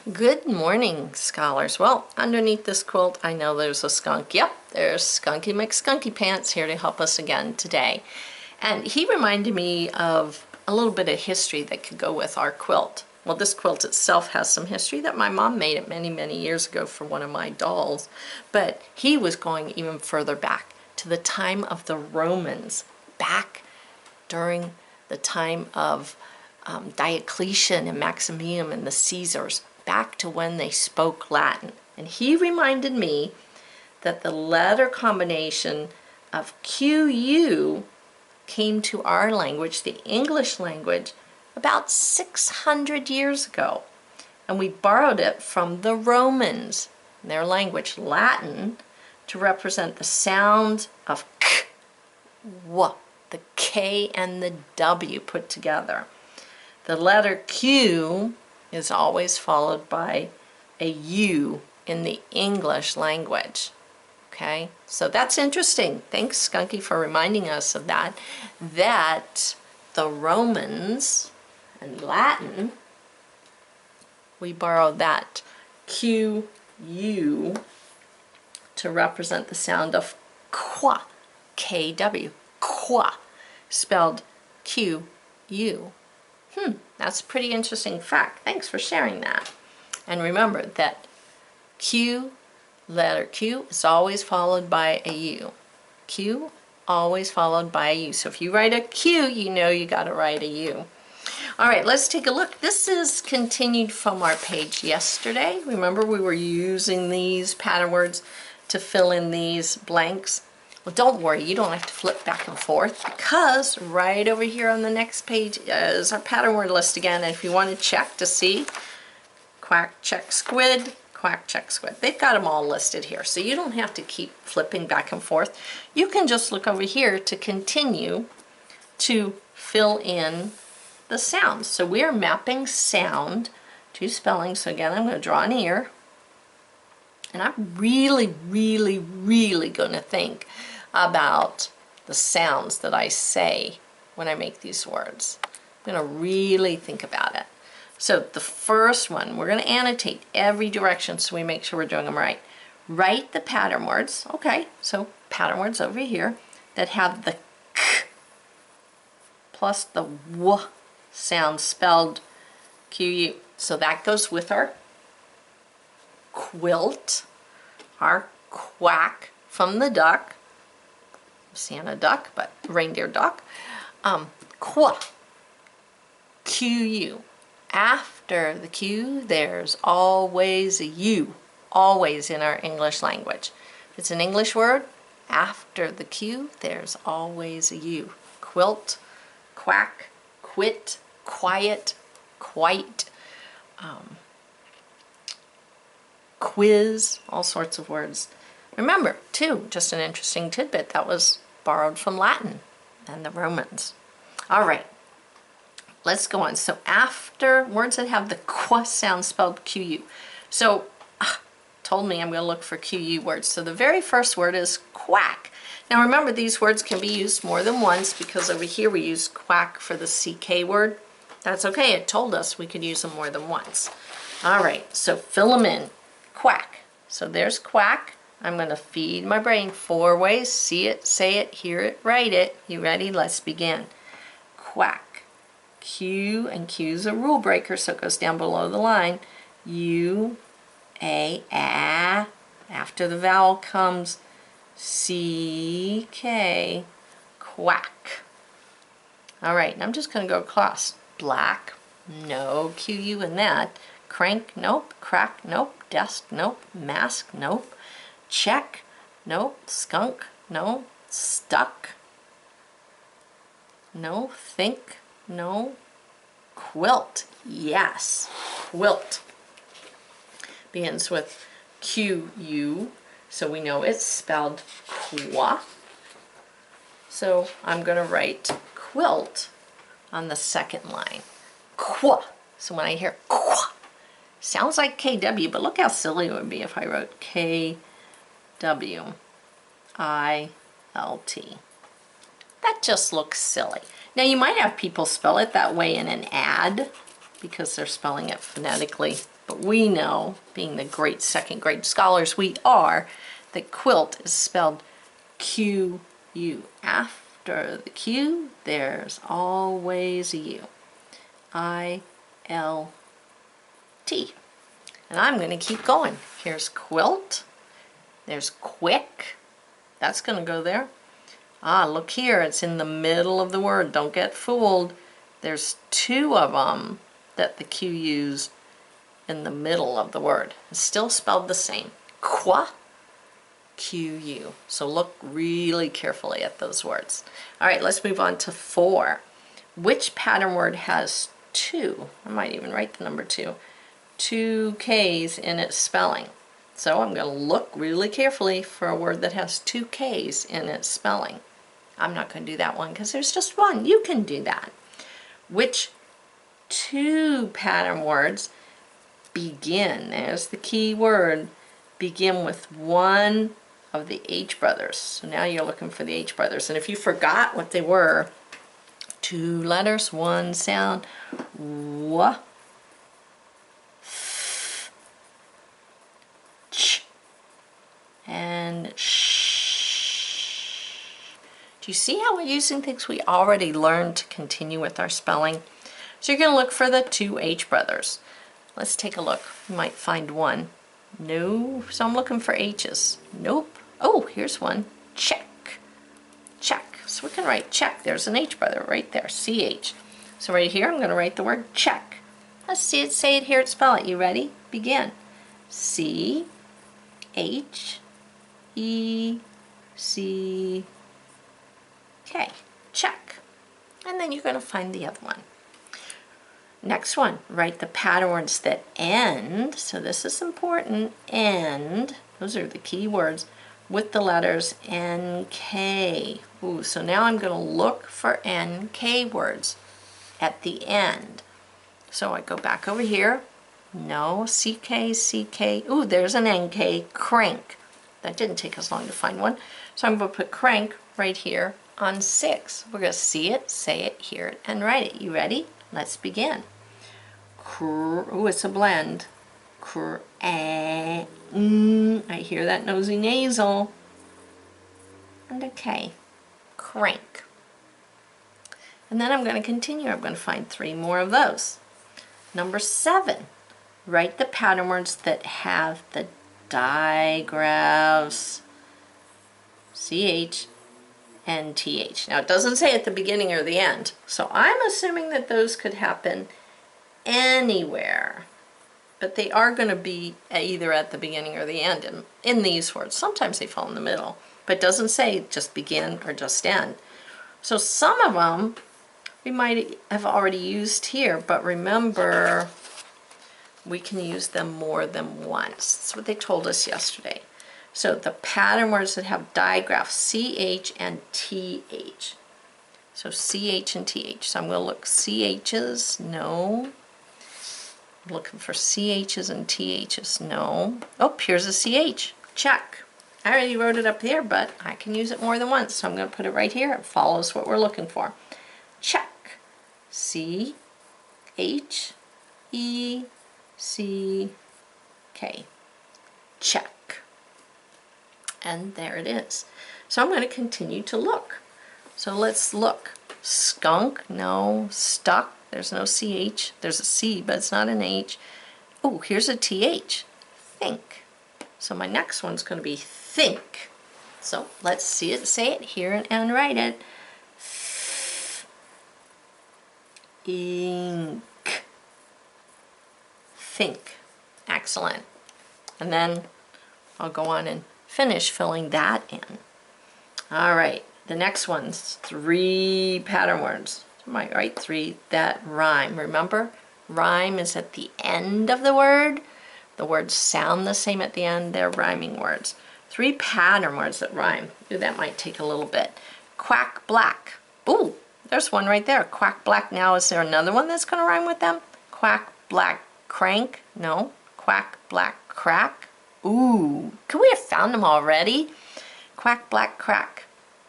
Good morning, scholars. Well, underneath this quilt, I know there's a skunk. Yep, there's Skunky McSkunky Pants here to help us again today. And he reminded me of a little bit of history that could go with our quilt. Well, this quilt itself has some history that my mom made it many, many years ago for one of my dolls. But he was going even further back to the time of the Romans, back during the time of Diocletian and Maximian and the Caesars, back to when they spoke Latin. And he reminded me that the letter combination of QU came to our language, the English language, about 600 years ago. And we borrowed it from the Romans, their language, Latin, to represent the sound of K, W, the K and the W put together. The letter Q is always followed by a U in the English language. Okay, so that's interesting. Thanks, Skunky, for reminding us of that. That the Romans and Latin, we borrowed that QU to represent the sound of qua, KW, qua, spelled QU. That's a pretty interesting fact. Thanks for sharing that. And remember that letter Q is always followed by a U. Q, always followed by a U. So if you write a Q, you know you got to write a U. All right, let's take a look. This is continued from our page yesterday. Remember we were using these pattern words to fill in these blanks. Well, don't worry, you don't have to flip back and forth because right over here on the next page is our pattern word list again. And if you want to check to see, quack, check, squid, quack, check, squid. They've got them all listed here, so you don't have to keep flipping back and forth. You can just look over here to continue to fill in the sounds. So we are mapping sound to spelling. So again, I'm going to draw an ear. And I'm really, really, really going to think about the sounds that I say when I make these words. I'm going to really think about it. So the first one, we're going to annotate every direction so we make sure we're doing them right. Write the pattern words. Okay, so pattern words over here that have the K plus the W sound spelled QU. So that goes with our quilt, our quack from the duck, Santa duck, but reindeer duck, qua, QU. After the Q, there's always a U, always in our English language. If it's an English word, after the Q, there's always a U. Quilt, quack, quit, quiet, quite, quiz, all sorts of words. Remember, too, just an interesting tidbit, that was borrowed from Latin and the Romans. All right, let's go on. So after words that have the qua sound spelled QU. So, told me I'm going to look for QU words. So the very first word is quack. Now remember, these words can be used more than once because over here we use quack for the CK word. That's okay, it told us we could use them more than once. All right, so fill them in. Quack. So there's quack. I'm going to feed my brain 4 ways. See it, say it, hear it, write it. You ready? Let's begin. Quack. Q, and Q's a rule breaker, so it goes down below the line. U, A, A. After the vowel comes C, K, quack. All right, and I'm just going to go across. Black, no QU in that. Crank, nope. Crack, nope. Desk, nope. Mask, nope. Check, nope. Skunk, no. Stuck, no. Think, no. Quilt, yes. Quilt begins with QU, so we know it's spelled qua. So I'm going to write quilt on the second line. Qua. So when I hear qua, sounds like KW, but look how silly it would be if I wrote KWILT. That just looks silly. Now you might have people spell it that way in an ad because they're spelling it phonetically but we know, being the great second grade scholars we are, that quilt is spelled Q-U. After the Q, there's always a U. I-L-T. And I'm going to keep going. Here's quilt. There's quick. That's going to go there. Ah, look here. It's in the middle of the word. Don't get fooled. There's two of them that the Q used in the middle of the word. It's still spelled the same. Qua, Q-U. So look really carefully at those words. All right, let's move on to 4. Which pattern word has 2? I might even write the number 2. 2 K's in its spelling. So I'm going to look really carefully for a word that has 2 K's in its spelling. I'm not going to do that one because there's just one. You can do that. Which 2 pattern words begin, there's the key word, begin with one of the H brothers? So now you're looking for the H brothers. And if you forgot what they were, 2 letters, 1 sound, W, F, Ch, and Sh. Do you see how we're using things we already learned to continue with our spelling? So you're going to look for the 2 H brothers. Let's take a look. You might find one. No, so I'm looking for H's. Nope. Oh, here's one. Check. Check. So we can write check. There's an H brother right there. C-H. So right here I'm going to write the word check. Let's see it, say it, hear it, spell it. You ready? Begin. C-H-E-C-K. Check. And then you're going to find the other one. Next one, write the pattern words that end, so this is important, end, those are the key words, with the letters N-K. Ooh, so now I'm going to look for N-K words at the end. So I go back over here, no, C-K, C-K, ooh, there's an N-K, crank. That didn't take us long to find one. So I'm going to put crank right here on 6. We're going to see it, say it, hear it, and write it. You ready? Let's begin. Oh, it's a blend. I hear that nosy nasal. And a K. Crank. And then I'm going to continue. I'm going to find 3 more of those. Number 7. Write the pattern words that have the digraphs CH and TH. Now it doesn't say at the beginning or the end, so I'm assuming that those could happen anywhere, but they are going to be either at the beginning or the end in these words. Sometimes they fall in the middle, but it doesn't say just begin or just end. So some of them we might have already used here, but remember, we can use them more than once. That's what they told us yesterday. So the pattern words that have digraphs, CH and TH. So CH and TH. So I'm going to look CH's, no. I'm looking for CH's and TH's, no. Oh, here's a CH, check. I already wrote it up there, but I can use it more than once. So I'm going to put it right here. It follows what we're looking for. Check. C-H-E-C-K. Check. And there it is. So I'm going to continue to look. So let's look. Skunk, no. Stuck, there's no CH. There's a C, but it's not an H. Oh, here's a TH. Think. So my next one's going to be think. So let's see it, say it, hear it, and write it. Ink. Think. Excellent. And then I'll go on and finish filling that in. All right, the next one's 3 pattern words. I might write 3 that rhyme. Remember, rhyme is at the end of the word. The words sound the same at the end. They're rhyming words. 3 pattern words that rhyme. Ooh, that might take a little bit. Quack, black. Ooh, there's one right there. Quack, black. Now, is there another one that's going to rhyme with them? Quack, black, crank. No. Quack, black, crack. Ooh, could we have found them already? Quack, black, crack.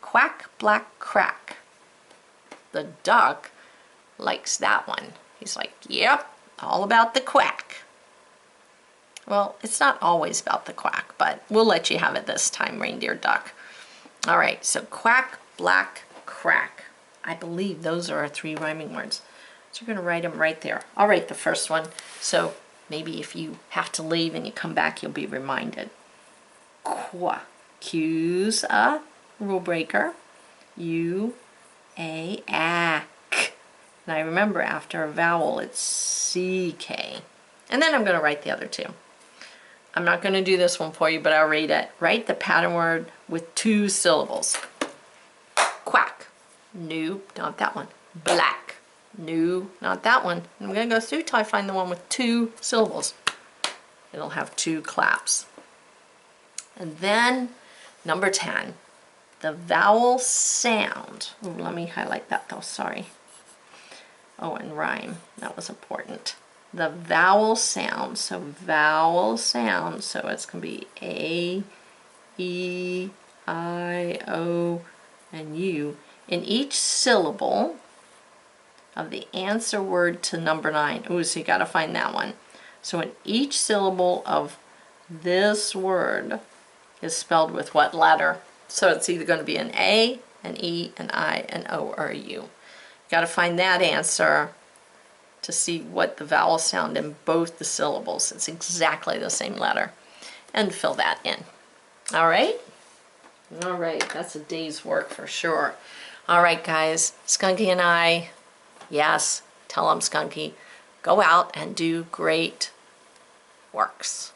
Quack, black, crack. The duck likes that one. He's like, yep, all about the quack. Well, it's not always about the quack, but we'll let you have it this time, reindeer duck. All right, so quack, black, crack. I believe those are our 3 rhyming words. So you're going to write them right there. I'll write the first one, so maybe if you have to leave and you come back, you'll be reminded. Qua. Q's a rule breaker. U, A, ack. And I remember after a vowel, it's CK. And then I'm going to write the other 2. I'm not going to do this one for you, but I'll read it. Write the pattern word with 2 syllables. Quack. Nope, not that one. Black. No, not that one. I'm going to go through till I find the one with 2 syllables. It'll have 2 claps. And then number 10, the vowel sound. Ooh, let me highlight that though, sorry. Oh, and rhyme, that was important. The vowel sound, so vowel sound, so it's going to be A, E, I, O, and U. In each syllable of the answer word to number 9. Ooh, so you got to find that one. So in each syllable of this word is spelled with what letter? So it's either going to be an A, an E, an I, an O, or a U. You got to find that answer to see what the vowel sound in both the syllables. It's exactly the same letter. And fill that in. All right? All right, that's a day's work for sure. All right, guys, Skunky and I, yes, tell them Skunky, go out and do great works.